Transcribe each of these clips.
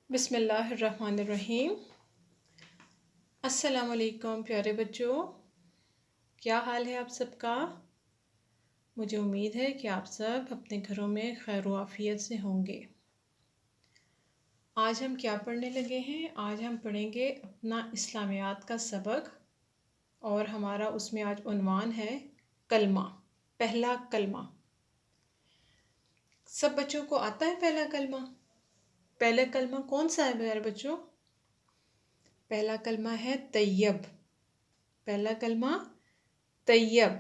بسم اللہ الرحمن الرحیم۔ السلام علیکم پیارے بچوں، کیا حال ہے آپ سب کا؟ مجھے امید ہے کہ آپ سب اپنے گھروں میں خیر و عافیت سے ہوں گے۔ آج ہم کیا پڑھنے لگے ہیں؟ آج ہم پڑھیں گے اپنا اسلامیات کا سبق، اور ہمارا اس میں آج عنوان ہے کلمہ، پہلا کلمہ۔ سب بچوں کو آتا ہے پہلا کلمہ؟ پہلا کلمہ کون سا ہے میرے بچوں؟ پہلا کلمہ ہے طیب۔ پہلا کلمہ طیب۔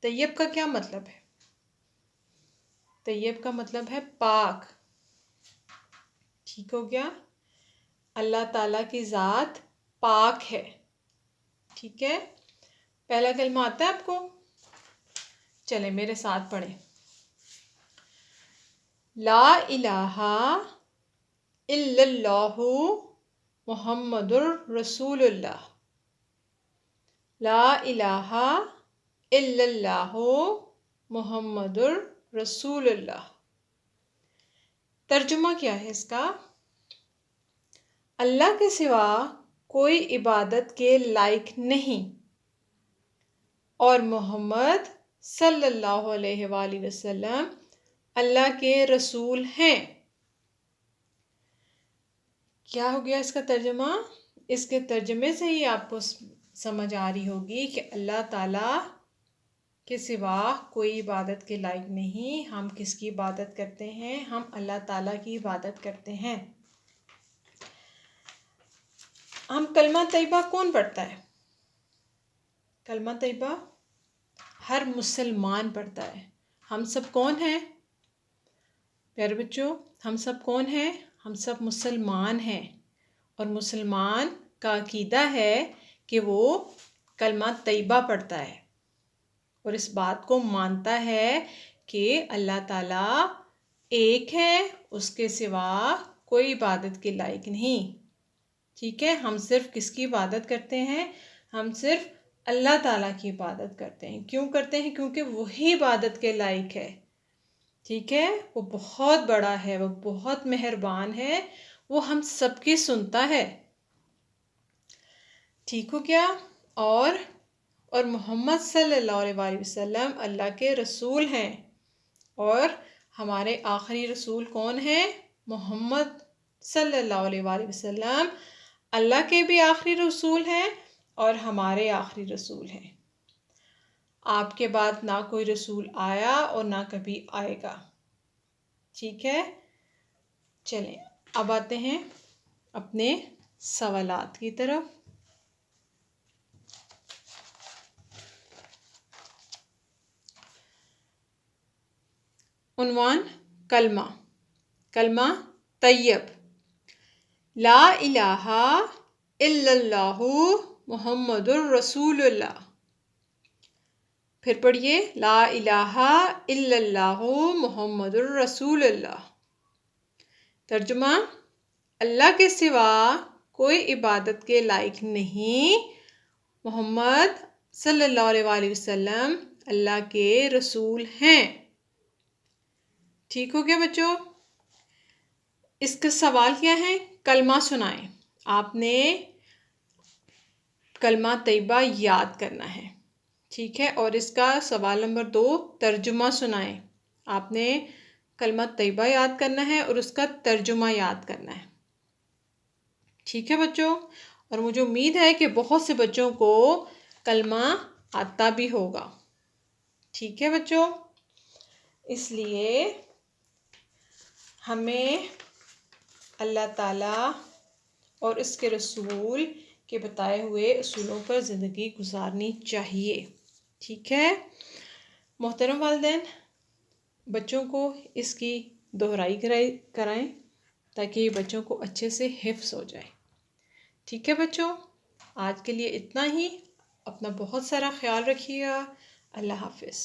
طیب کا کیا مطلب ہے؟ طیب کا مطلب ہے پاک۔ ٹھیک ہو گیا؟ اللہ تعالیٰ کی ذات پاک ہے۔ ٹھیک ہے؟ پہلا کلمہ آتا ہے آپ کو؟ چلیں میرے ساتھ پڑھیں۔ لا الہ الا اللہ محمد الرسول اللہ۔ لا الہ الا اللہ محمد الرسول اللہ۔ ترجمہ کیا ہے اس کا؟ اللہ کے سوا کوئی عبادت کے لائق نہیں، اور محمد صلی اللہ علیہ وآلہ وسلم اللہ کے رسول ہیں۔ کیا ہو گیا اس کا ترجمہ؟ اس کے ترجمے سے ہی آپ کو سمجھ آ رہی ہوگی کہ اللہ تعالیٰ کے سوا کوئی عبادت کے لائق نہیں۔ ہم کس کی عبادت کرتے ہیں؟ ہم اللہ تعالیٰ کی عبادت کرتے ہیں۔ ہم کلمہ طیبہ کون پڑھتا ہے؟ کلمہ طیبہ ہر مسلمان پڑھتا ہے۔ ہم سب کون ہیں پیارے بچوں؟ ہم سب کون ہیں؟ ہم سب مسلمان ہیں، اور مسلمان کا عقیدہ ہے کہ وہ کلمہ طیبہ پڑھتا ہے، اور اس بات کو مانتا ہے کہ اللہ تعالیٰ ایک ہے، اس کے سوا کوئی عبادت کے لائق نہیں۔ ٹھیک ہے؟ ہم صرف کس کی عبادت کرتے ہیں؟ ہم صرف اللہ تعالیٰ کی عبادت کرتے ہیں۔ کیوں کرتے ہیں؟ کیونکہ وہی عبادت کے لائق ہے۔ ٹھیک ہے؟ وہ بہت بڑا ہے، وہ بہت مہربان ہے، وہ ہم سب کی سنتا ہے۔ ٹھیک ہو گیا؟ اور محمد صلی اللہ علیہ وآلہ وسلم اللہ کے رسول ہیں، اور ہمارے آخری رسول کون ہیں؟ محمد صلی اللہ علیہ وآلہ وسلم اللہ کے بھی آخری رسول ہیں، اور ہمارے آخری رسول ہیں۔ آپ کے بعد نہ کوئی رسول آیا اور نہ کبھی آئے گا۔ ٹھیک ہے؟ چلیں اب آتے ہیں اپنے سوالات کی طرف۔ عنوان کلمہ، کلمہ طیب۔ لا الہ الا اللہ محمد الرسول اللہ۔ پھر پڑھیے، لا الہ الا اللہ محمد الرسول اللہ۔ ترجمہ: اللہ کے سوا کوئی عبادت کے لائق نہیں، محمد صلی اللہ علیہ وآلہ وسلم اللہ کے رسول ہیں۔ ٹھیک ہو گیا بچوں؟ اس کا سوال کیا ہے؟ کلمہ سنائیں۔ آپ نے کلمہ طیبہ یاد کرنا ہے۔ ٹھیک ہے؟ اور اس کا سوال نمبر 2، ترجمہ سنائیں۔ آپ نے کلمہ طیبہ یاد کرنا ہے اور اس کا ترجمہ یاد کرنا ہے۔ ٹھیک ہے بچوں؟ اور مجھے امید ہے کہ بہت سے بچوں کو کلمہ آتا بھی ہوگا۔ ٹھیک ہے بچوں؟ اس لیے ہمیں اللہ تعالیٰ اور اس کے رسول کے بتائے ہوئے اصولوں پر زندگی گزارنی چاہیے۔ ٹھیک ہے؟ محترم والدین، بچوں کو اس کی دہرائی کرائیں تاکہ یہ بچوں کو اچھے سے حفظ ہو جائے۔ ٹھیک ہے بچوں؟ آج کے لیے اتنا ہی۔ اپنا بہت سارا خیال رکھیے گا۔ اللہ حافظ۔